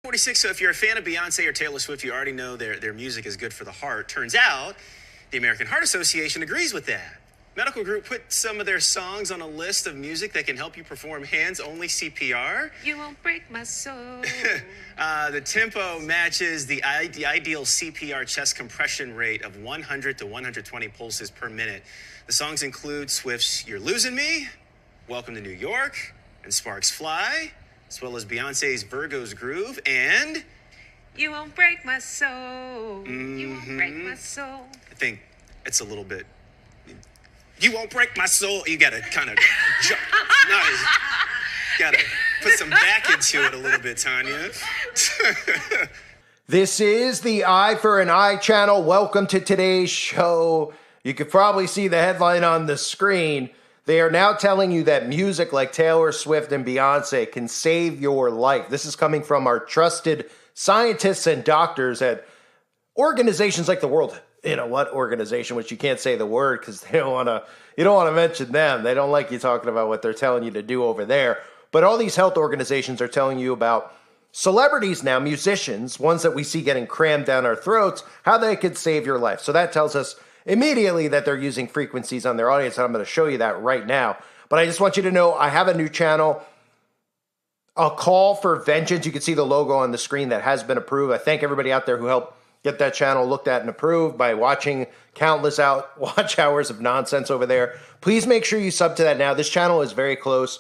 46, so if you're a fan of Beyonce or Taylor Swift, you already know their music is good for the heart. Turns out, the American Heart Association agrees with that. Medical group put some of their songs on a list of music that can help you perform hands-only CPR. You won't break my soul. The tempo matches the ideal CPR chest compression rate of 100 to 120 pulses per minute. The songs include Swift's You're Losing Me, Welcome to New York, and Sparks Fly, as well as Beyonce's Virgo's Groove, and You won't break my soul. You won't break my soul. I think it's a little bit, you won't break my soul. You gotta kind of jump. Gotta put some back into it a little bit, Tanya. This is the Eye for an Eye channel. Welcome to today's show. You could probably see the headline on the screen. They are now telling you that music like Taylor Swift and Beyonce can save your life. This is coming from our trusted scientists and doctors at organizations like the World. You know what organization, which you can't say the word because you don't want to mention them. They don't like you talking about what they're telling you to do over there. But all these health organizations are telling you about celebrities now, musicians, ones that we see getting crammed down our throats, how they could save your life. So that tells us immediately that they're using frequencies on their audience, and I'm going to show you that right now. But I just want you to know I have a new channel, A Call for Vengeance. You can see the logo on the screen that has been approved. I thank everybody out there who helped get that channel looked at and approved by watching countless watch hours of nonsense over there. Please make sure you sub to that now. This channel is very close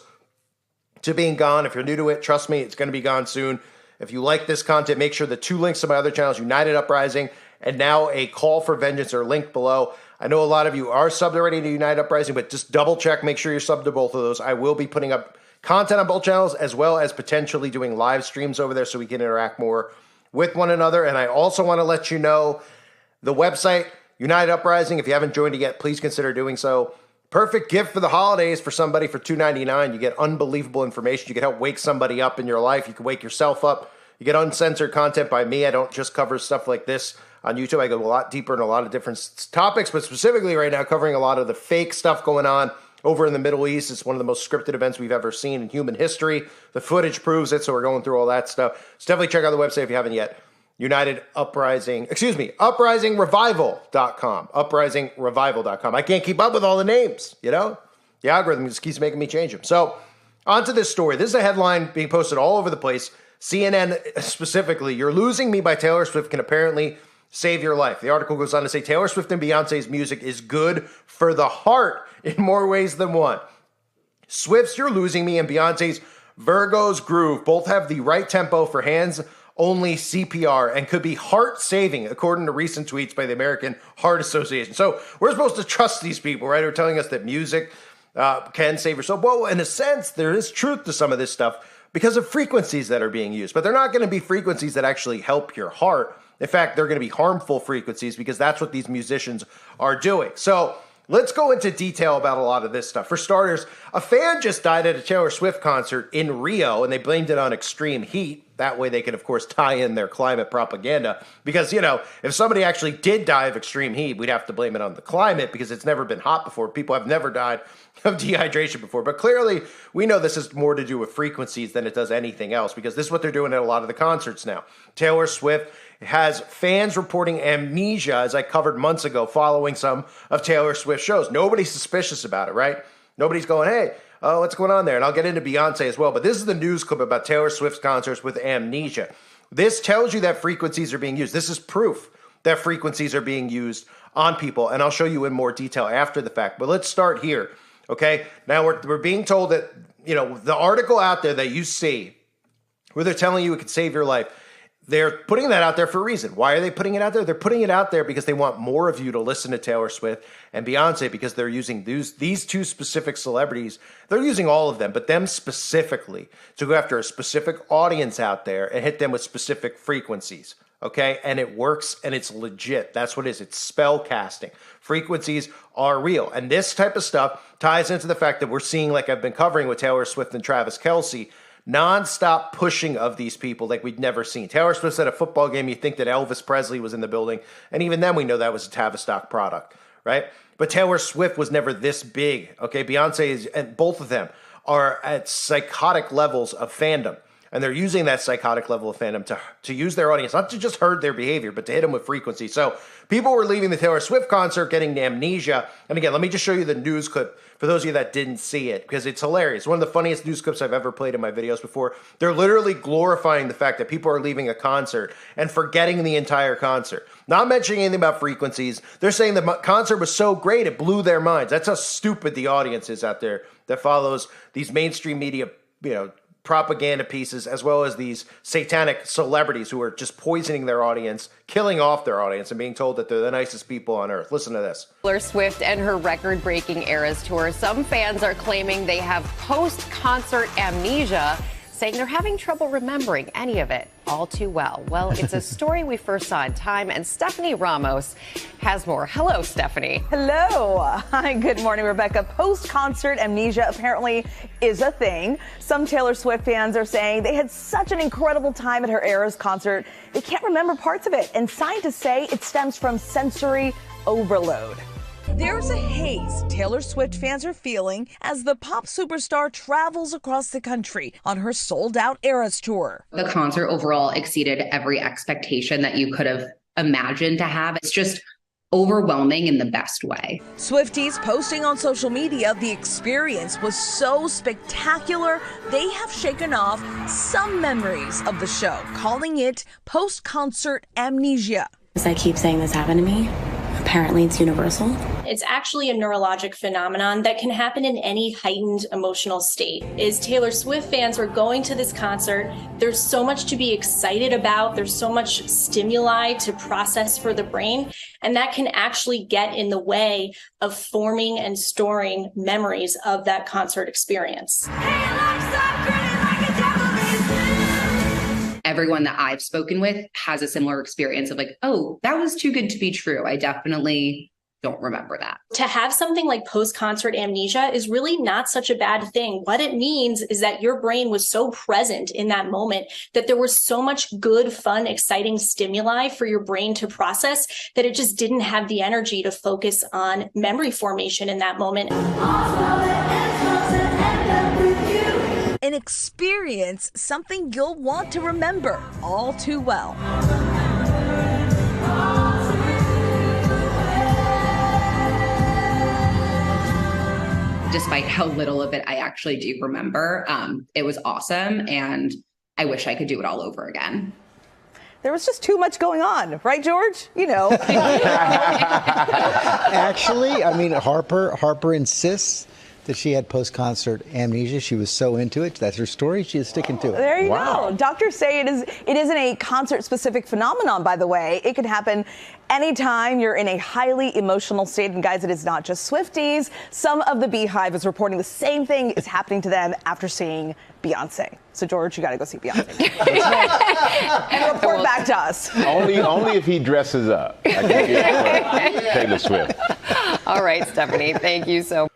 to being gone. If you're new to it, trust me, it's going to be gone soon. If you like this content, make sure the two links to my other channels, United Uprising and now A Call for Vengeance, are linked below. I know a lot of you are subbed already to United Uprising, but just double check, make sure you're subbed to both of those. I will be putting up content on both channels as well as potentially doing live streams over there so we can interact more with one another. And I also want to let you know the website, United Uprising, if you haven't joined it yet, please consider doing so. Perfect gift for the holidays for somebody for $2.99. You get unbelievable information. You can help wake somebody up in your life. You can wake yourself up. You get uncensored content by me. I don't just cover stuff like this on YouTube. I go a lot deeper in a lot of different topics, but specifically right now covering a lot of the fake stuff going on over in the Middle East. It's one of the most scripted events we've ever seen in human history. The footage proves it, so we're going through all that stuff. So definitely check out the website if you haven't yet. uprisingrevival.com. Uprisingrevival.com. I can't keep up with all the names, you know? The algorithm just keeps making me change them. So, on to this story. This is a headline being posted all over the place. CNN specifically, You're Losing Me by Taylor Swift can apparently save your life. The article goes on to say Taylor Swift and Beyonce's music is good for the heart in more ways than one. Swift's You're Losing Me and Beyonce's Virgo's Groove both have the right tempo for hands-only CPR and could be heart-saving, according to recent tweets by the American Heart Association. So we're supposed to trust these people, right, who are telling us that music can save your soul. Well, in a sense, there is truth to some of this stuff because of frequencies that are being used. But they're not going to be frequencies that actually help your heart. In fact, they're going to be harmful frequencies because that's what these musicians are doing. So let's go into detail about a lot of this stuff. For starters, a fan just died at a Taylor Swift concert in Rio, and they blamed it on extreme heat. That way they could, of course, tie in their climate propaganda. Because, you know, if somebody actually did die of extreme heat, we'd have to blame it on the climate because it's never been hot before. People have never died of dehydration before. But clearly, we know this is more to do with frequencies than it does anything else because this is what they're doing at a lot of the concerts now. Taylor Swift has fans reporting amnesia, as I covered months ago, following some of Taylor Swift's shows. Nobody's suspicious about it, right? Nobody's going, hey, what's going on there? And I'll get into Beyonce as well. But this is the news clip about Taylor Swift's concerts with amnesia. This tells you that frequencies are being used. This is proof that frequencies are being used on people. And I'll show you in more detail after the fact. But let's start here, okay? Now, we're being told that, you know, the article out there that you see where they're telling you it could save your life, they're putting that out there for a reason. Why are they putting it out there? They're putting it out there because they want more of you to listen to Taylor Swift and Beyonce because they're using these two specific celebrities. They're using all of them, but them specifically to go after a specific audience out there and hit them with specific frequencies, okay? And it works and it's legit. That's what it is. It's spell casting. Frequencies are real. And this type of stuff ties into the fact that we're seeing, like I've been covering with Taylor Swift and Travis Kelce, non-stop pushing of these people like we'd never seen. Taylor Swift's at a football game, you think that Elvis Presley was in the building, and even then we know that was a Tavistock product, right? But Taylor Swift was never this big, okay? Beyonce is, and both of them are at psychotic levels of fandom. And they're using that psychotic level of fandom to use their audience, not to just hurt their behavior, but to hit them with frequency. So people were leaving the Taylor Swift concert getting amnesia. And again, let me just show you the news clip for those of you that didn't see it, because it's hilarious. One of the funniest news clips I've ever played in my videos before. They're literally glorifying the fact that people are leaving a concert and forgetting the entire concert. Not mentioning anything about frequencies. They're saying the concert was so great, it blew their minds. That's how stupid the audience is out there that follows these mainstream media, propaganda pieces, as well as these satanic celebrities who are just poisoning their audience, killing off their audience, and being told that they're the nicest people on earth. Listen to this. Taylor Swift and her record-breaking Eras Tour. Some fans are claiming they have post-concert amnesia, saying they're having trouble remembering any of it all too well. Well, it's a story we first saw in Time, and Stephanie Ramos has more. Hello, Stephanie. Hello. Hi, good morning, Rebecca. Post-concert amnesia apparently is a thing. Some Taylor Swift fans are saying they had such an incredible time at her Eras concert, they can't remember parts of it. And scientists say it stems from sensory overload. There's a haze Taylor Swift fans are feeling as the pop superstar travels across the country on her sold-out Eras tour. The concert overall exceeded every expectation that you could have imagined to have. It's just overwhelming in the best way. Swifties posting on social media the experience was so spectacular, they have shaken off some memories of the show, calling it post-concert amnesia. As I keep saying this happened to me, apparently it's universal. It's actually a neurologic phenomenon that can happen in any heightened emotional state. Is Taylor Swift fans are going to this concert, there's so much to be excited about, there's so much stimuli to process for the brain, and that can actually get in the way of forming and storing memories of that concert experience. Everyone that I've spoken with has a similar experience of like, oh, that was too good to be true. I definitely don't remember that. To have something like post-concert amnesia is really not such a bad thing. What it means is that your brain was so present in that moment that there was so much good, fun, exciting stimuli for your brain to process that it just didn't have the energy to focus on memory formation in that moment. An experience, something you'll want to remember all too well. Despite how little of it I actually do remember, it was awesome, and I wish I could do it all over again. There was just too much going on, right, George? You know. Actually, I mean, Harper insists that she had post-concert amnesia. She was so into it. That's her story. She is sticking to it. There you go. Doctors say it isn't a concert-specific phenomenon, by the way. It can happen anytime you're in a highly emotional state. And guys, it is not just Swifties. Some of the Beehive is reporting the same thing is happening to them after seeing Beyonce. So, George, you got to go see Beyonce. And report back to us. Only if he dresses up. I can get Taylor Swift. All right, Stephanie, thank you so much.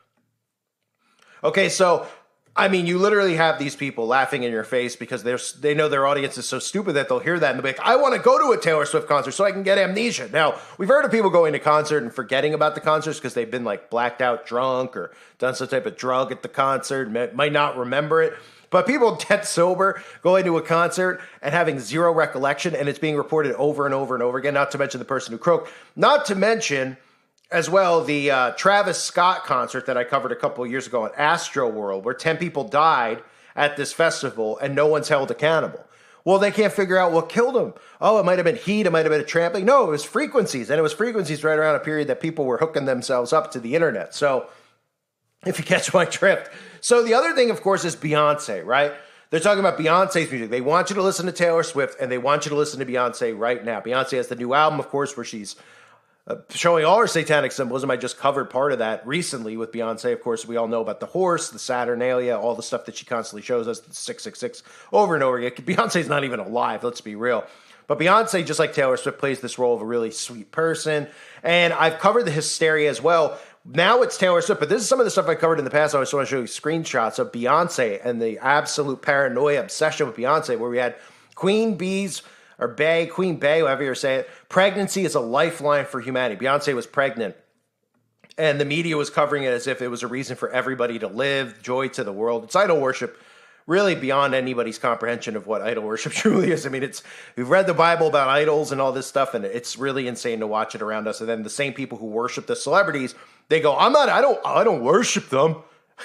Okay, so, I mean, you literally have these people laughing in your face because they know their audience is so stupid that they'll hear that and they'll be like, I want to go to a Taylor Swift concert so I can get amnesia. Now, we've heard of people going to concert and forgetting about the concerts because they've been like blacked out drunk or done some type of drug at the concert, might not remember it. But people dead sober going to a concert and having zero recollection, and it's being reported over and over and over again, not to mention the person who croaked, not to mention as well, the Travis Scott concert that I covered a couple of years ago at Astro World, where 10 people died at this festival and no one's held accountable. Well, they can't figure out what killed them. Oh, it might have been heat. It might have been a trampling. No, it was frequencies. And it was frequencies right around a period that people were hooking themselves up to the internet. So if you catch my drift. So the other thing, of course, is Beyonce, right? They're talking about Beyonce's music. They want you to listen to Taylor Swift and they want you to listen to Beyonce right now. Beyonce has the new album, of course, where she's showing all her satanic symbolism. I just covered part of that recently with Beyonce. Of course, we all know about the horse, the Saturnalia, all the stuff that she constantly shows us, the 666, over and over again. Beyonce's not even alive, let's be real. But Beyonce, just like Taylor Swift, plays this role of a really sweet person. And I've covered the hysteria as well. Now it's Taylor Swift, but this is some of the stuff I covered in the past. I just want to show you screenshots of Beyonce and the absolute paranoia obsession with Beyonce, where we had Queen Bee's or Bay, Queen Bay, however you say it. Pregnancy is a lifeline for humanity. Beyonce was pregnant, and the media was covering it as if it was a reason for everybody to live, joy to the world. It's idol worship really beyond anybody's comprehension of what idol worship truly is. I mean, we've read the Bible about idols and all this stuff, and it's really insane to watch it around us. And then the same people who worship the celebrities, they go, I don't worship them.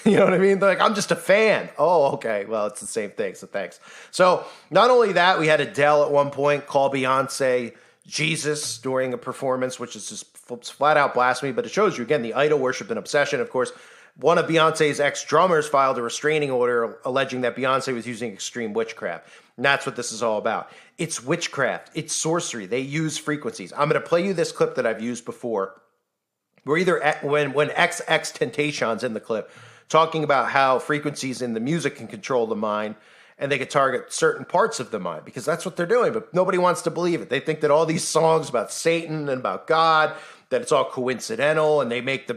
You know what I mean? They're like, I'm just a fan. Oh, okay. Well, it's the same thing. So thanks. So not only that, we had Adele at one point call Beyonce Jesus during a performance, which is just flat out blasphemy. But it shows you, again, the idol worship and obsession. Of course, one of Beyonce's ex-drummers filed a restraining order alleging that Beyonce was using extreme witchcraft. And that's what this is all about. It's witchcraft. It's sorcery. They use frequencies. I'm going to play you this clip that I've used before. We're either when XXXTentacion's in the clip, talking about how frequencies in the music can control the mind and they can target certain parts of the mind because that's what they're doing. But nobody wants to believe it. They think that all these songs about Satan and about God, that it's all coincidental, and they make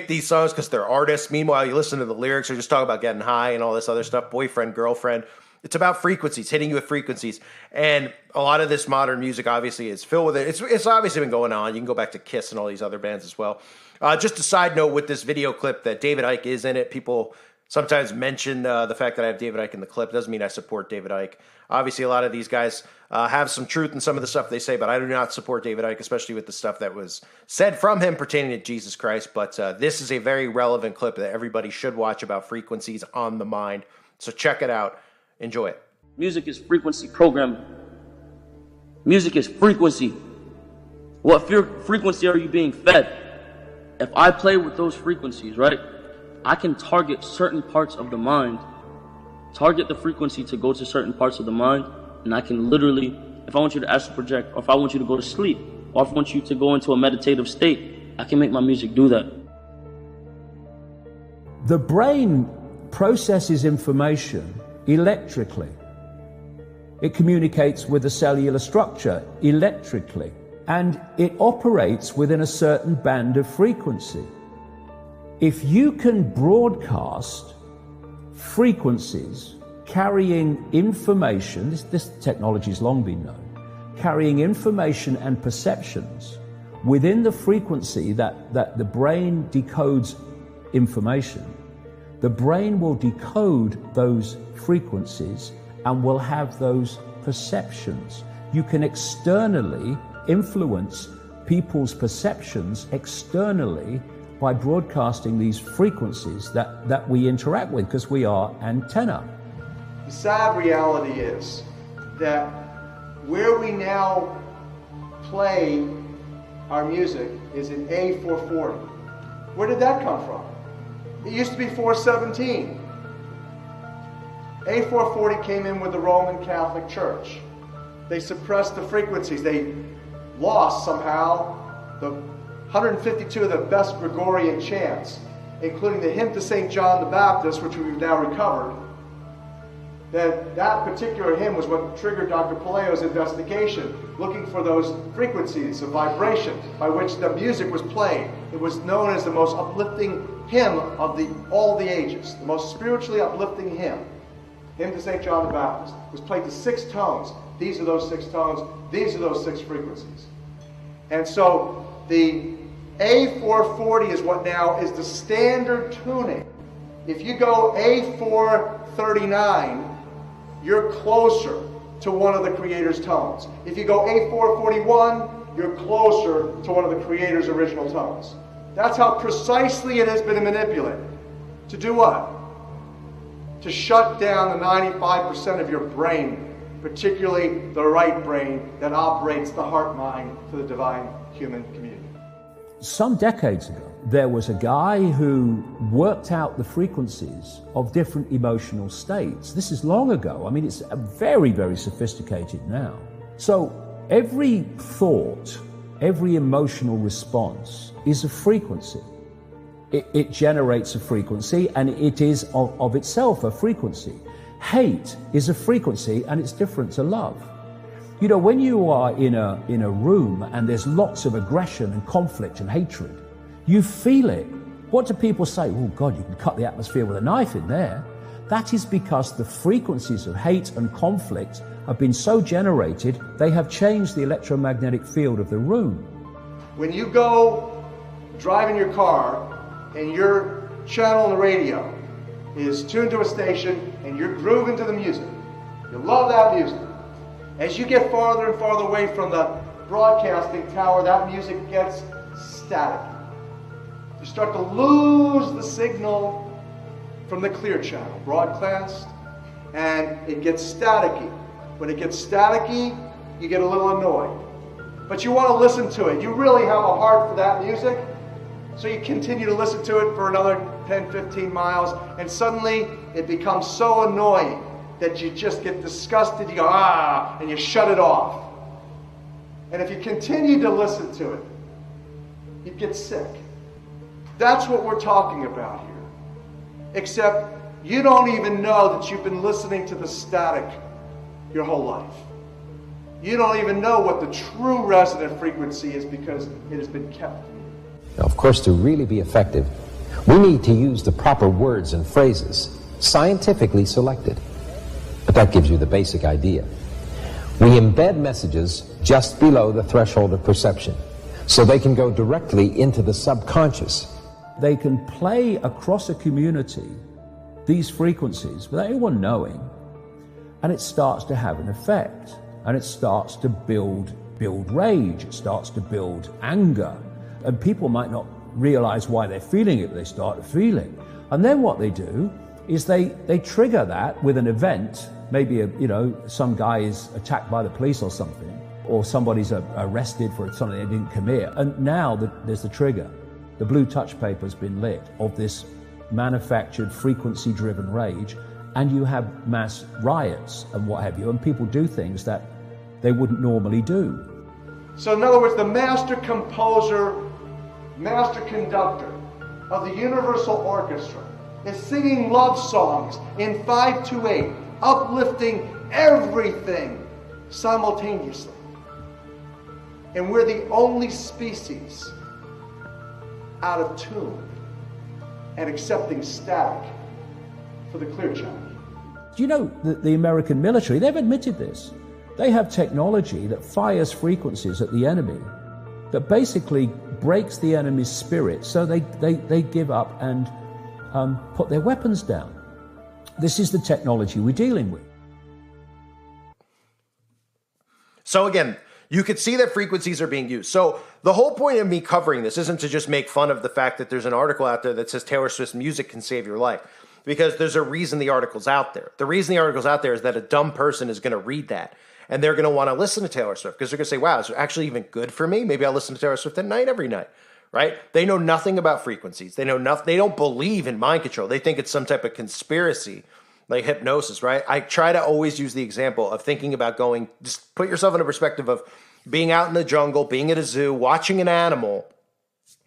these songs because they're artists. Meanwhile, you listen to the lyrics, they're just talking about getting high and all this other stuff, boyfriend, girlfriend. It's about frequencies, hitting you with frequencies. And a lot of this modern music obviously is filled with it. It's obviously been going on. You can go back to Kiss and all these other bands as well. Just a side note with this video clip that David Icke is in it. People sometimes mention the fact that I have David Icke in the clip. Doesn't mean I support David Icke. Obviously, a lot of these guys have some truth in some of the stuff they say, but I do not support David Icke, especially with the stuff that was said from him pertaining to Jesus Christ. But this is a very relevant clip that everybody should watch about frequencies on the mind. So check it out. Enjoy it. Music is frequency programming. Music is frequency. What frequency are you being fed? If I play with those frequencies, right, I can target certain parts of the mind, target the frequency to go to certain parts of the mind, and I can literally, if I want you to astral project, or if I want you to go to sleep, or if I want you to go into a meditative state, I can make my music do that. The brain processes information electrically. It communicates with the cellular structure electrically, and it operates within a certain band of frequency. If you can broadcast frequencies carrying information, this technology has long been known, carrying information and perceptions within the frequency that the brain decodes information, the brain will decode those frequencies and will have those perceptions. You can externally influence people's perceptions externally by broadcasting these frequencies that we interact with because we are antenna. The sad reality is that where we now play our music is in A440. Where did that come from? It used to be 417. A440 came in with the Roman Catholic Church. They suppressed the frequencies. They lost somehow the 152 of the best Gregorian chants, including the hymn to St. John the Baptist, which we've now recovered. That particular hymn was what triggered Dr. Palaio's investigation, looking for those frequencies of vibration by which the music was played. It was known as the most uplifting hymn of all the ages, the most spiritually uplifting hymn. Hymn to St. John the Baptist. It was played to 6 tones. These are those 6 tones. These are those 6 frequencies. And so the A440 is what now is the standard tuning. If you go A439, you're closer to one of the Creator's tones. If you go A441, you're closer to one of the Creator's original tones. That's how precisely it has been manipulated. To do what? To shut down the 95% of your brain, particularly the right brain that operates the heart-mind to the divine human community. Some decades ago, there was a guy who worked out the frequencies of different emotional states. This is long ago. I mean, it's very, very sophisticated now. So every thought, every emotional response is a frequency. It generates a frequency, and it is of itself a frequency. Hate is a frequency, and it's different to love. You know, when you are in a room and there's lots of aggression and conflict and hatred, you feel it. What do people say? Oh God, you can cut the atmosphere with a knife in there. That is because the frequencies of hate and conflict have been so generated, they have changed the electromagnetic field of the room. When you go driving your car and your channel on the radio is tuned to a station and you're grooving to the music. You love that music. As you get farther and farther away from the broadcasting tower, that music gets static. You start to lose the signal from the clear channel, broadcast, and it gets staticky. When it gets staticky, you get a little annoyed. But you want to listen to it. You really have a heart for that music, so you continue to listen to it for another 10, 15 miles, and suddenly it becomes so annoying that you just get disgusted. You go, ah, and you shut it off. And if you continue to listen to it, you get sick. That's what we're talking about here. Except you don't even know that you've been listening to the static your whole life. You don't even know what the true resonant frequency is because it has been kept. Now, of course, to really be effective, we need to use the proper words and phrases, scientifically selected. But that gives you the basic idea. We embed messages just below the threshold of perception, so they can go directly into the subconscious. They can play across a community these frequencies without anyone knowing, and it starts to have an effect, and it starts to build rage, it starts to build anger, and people might not realize why they're feeling it, but they start to feel it. And then what they do is they trigger that with an event. Maybe some guy is attacked by the police or something, or somebody's arrested for something they didn't commit, and now there's the trigger. The blue touch paper has been lit of this manufactured frequency-driven rage, and you have mass riots and what have you, and people do things that they wouldn't normally do. So in other words, the master composer, master conductor of the Universal Orchestra is singing love songs in 5/8, uplifting everything simultaneously. And we're the only species out of tune and accepting static for the clear channel. Do you know that the American military, they've admitted this. They have technology that fires frequencies at the enemy that basically breaks the enemy's spirit, so they give up and put their weapons down. This is the technology we're dealing with. So again, you could see that frequencies are being used. So the whole point of me covering this isn't to just make fun of the fact that there's an article out there that says Taylor Swift's music can save your life, because there's a reason the article's out there. The reason the article's out there is that a dumb person is going to read that, and they're going to want to listen to Taylor Swift because they're going to say, wow, is it actually even good for me? Maybe I'll listen to Taylor Swift at night every night, right? They know nothing about frequencies. They know nothing. They don't believe in mind control. They think it's some type of conspiracy, like hypnosis, right? I try to always use the example of thinking about just put yourself in a perspective of being out in the jungle, being at a zoo, watching an animal,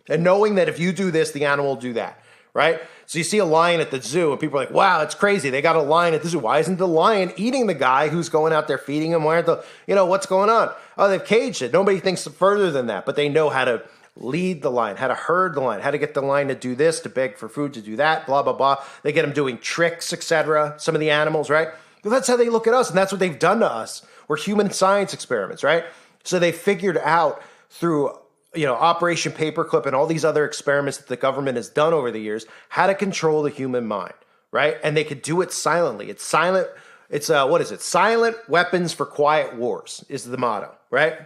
and knowing that if you do this, the animal will do that, right? So you see a lion at the zoo, and people are like, wow, it's crazy. They got a lion at the zoo. Why isn't the lion eating the guy who's going out there feeding him? Why aren't what's going on? Oh, they've caged it. Nobody thinks further than that, but they know how to lead the lion, how to herd the lion, how to get the lion to do this, to beg for food, to do that, blah, blah, blah. They get them doing tricks, etc. Some of the animals, right? But that's how they look at us, and that's what they've done to us. We're human science experiments, right? So they figured out through Operation Paperclip and all these other experiments that the government has done over the years, how to control the human mind, right? And they could do it silently. It's silent. It's Silent weapons for quiet wars is the motto, right?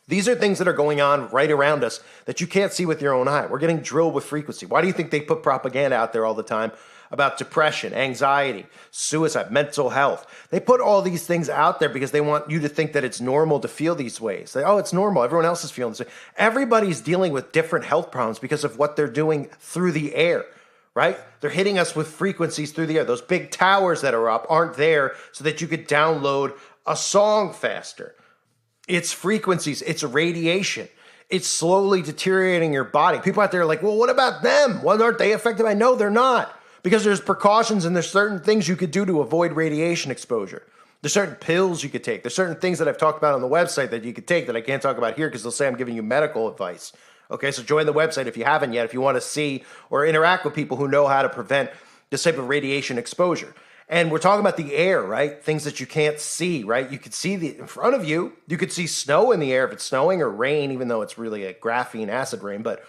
These are things that are going on right around us that you can't see with your own eye. We're getting drilled with frequency. Why do you think they put propaganda out there all the time about depression, anxiety, suicide, mental health? They put all these things out there because they want you to think that it's normal to feel these ways. It's normal. Everyone else is feeling this way. Everybody's dealing with different health problems because of what they're doing through the air, right? They're hitting us with frequencies through the air. Those big towers that are up aren't there so that you could download a song faster. It's frequencies. It's radiation. It's slowly deteriorating your body. People out there are like, well, what about them? Well, aren't they affected? I know they're not. Because there's precautions and there's certain things you could do to avoid radiation exposure. There's certain pills you could take. There's certain things that I've talked about on the website that you could take that I can't talk about here because they'll say I'm giving you medical advice. Okay, so join the website if you haven't yet, if you want to see or interact with people who know how to prevent this type of radiation exposure. And we're talking about the air, right? Things that you can't see, right? You could see in front of you. You could see snow in the air if it's snowing, or rain, even though it's really a graphene acid rain. But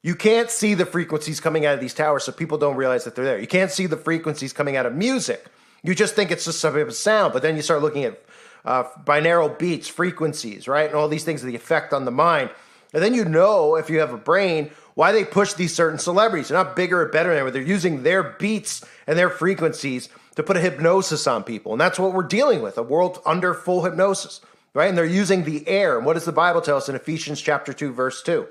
You can't see the frequencies coming out of these towers, so people don't realize that they're there. You can't see the frequencies coming out of music. You just think it's just some type of sound, but then you start looking at binaural beats, frequencies, right? And all these things, the effect on the mind. And then you know, if you have a brain, why they push these certain celebrities. They're not bigger or better than them. They're using their beats and their frequencies to put a hypnosis on people. And that's what we're dealing with, a world under full hypnosis, right? And they're using the air. And what does the Bible tell us in Ephesians chapter 2, verse 2?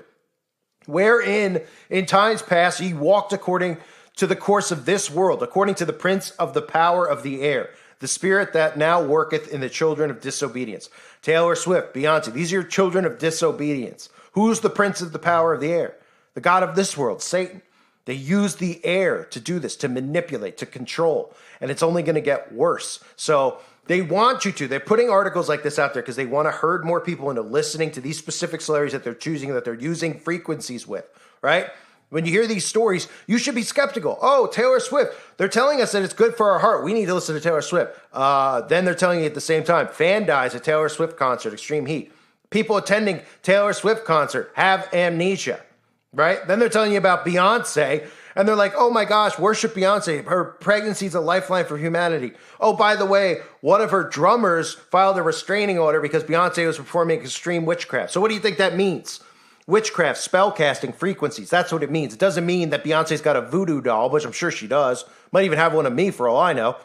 Wherein in times past ye walked according to the course of this world, according to the prince of the power of the air, the spirit that now worketh in the children of disobedience. Taylor Swift, Beyonce, these are your children of disobedience. Who's the prince of the power of the air? The god of this world, Satan. They use the air to do this, to manipulate, to control, and it's only going to get worse. So they want you to. They're putting articles like this out there because they want to herd more people into listening to these specific celebrities that they're choosing, that they're using frequencies with, right? When you hear these stories, you should be skeptical. Oh, Taylor Swift, they're telling us that it's good for our heart. We need to listen to Taylor Swift. Then they're telling you at the same time, fan dies at Taylor Swift concert, extreme heat. People attending Taylor Swift concert have amnesia, right? Then they're telling you about Beyonce, and they're like, oh my gosh, worship Beyonce. Her pregnancy is a lifeline for humanity. Oh, by the way, one of her drummers filed a restraining order because Beyonce was performing extreme witchcraft. So what do you think that means? Witchcraft, spellcasting, frequencies. That's what it means. It doesn't mean that Beyonce's got a voodoo doll, which I'm sure she does. Might even have one of me for all I know.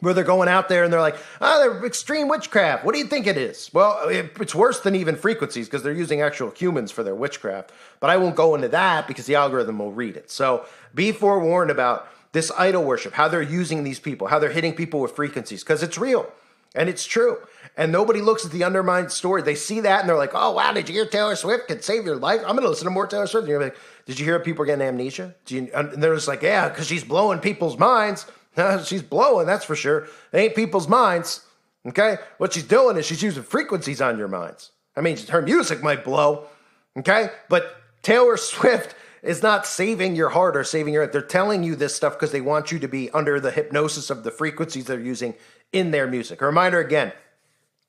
Where they're going out there and they're like, they're extreme witchcraft. What do you think it is? Well, it's worse than even frequencies because they're using actual humans for their witchcraft. But I won't go into that because the algorithm will read it. So be forewarned about this idol worship, how they're using these people, how they're hitting people with frequencies, because it's real and it's true. And nobody looks at the undermined story. They see that and they're like, oh, wow, did you hear Taylor Swift could save your life? I'm going to listen to more Taylor Swift. And you're like, did you hear people are getting amnesia? And they're just like, yeah, because she's blowing people's minds. She's blowing, that's for sure. It ain't people's minds, okay? What she's doing is she's using frequencies on your minds. I mean, her music might blow, okay? But Taylor Swift is not saving your heart or saving your heart. They're telling you this stuff because they want you to be under the hypnosis of the frequencies they're using in their music. A reminder again,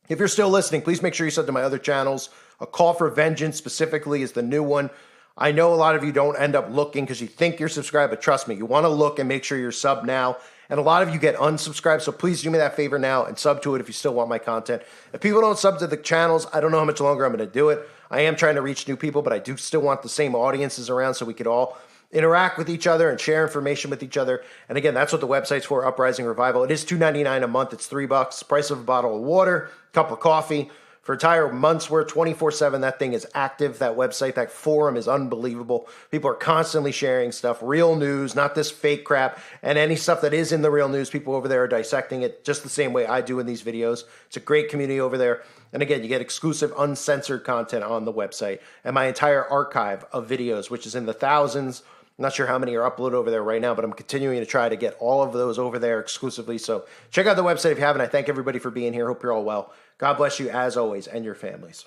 if you're still listening, please make sure you sub to my other channels. A Call for Vengeance specifically is the new one. I know a lot of you don't end up looking because you think you're subscribed, but trust me, you want to look and make sure you're sub now. And a lot of you get unsubscribed, so please do me that favor now and sub to it if you still want my content. If people don't sub to the channels, I don't know how much longer I'm going to do it. I am trying to reach new people, but I do still want the same audiences around so we could all interact with each other and share information with each other. And again, that's what the website's for, Uprising Revival. It is $2.99 a month. It's $3, price of a bottle of water, cup of coffee. For entire months worth, 24/7, that thing is active. That website, that forum is unbelievable. People are constantly sharing stuff, real news, not this fake crap. And any stuff that is in the real news, people over there are dissecting it just the same way I do in these videos. It's a great community over there. And again, you get exclusive, uncensored content on the website. And my entire archive of videos, which is in the thousands. I'm not sure how many are uploaded over there right now, but I'm continuing to try to get all of those over there exclusively. So check out the website if you haven't. I thank everybody for being here. Hope you're all well. God bless you as always and your families.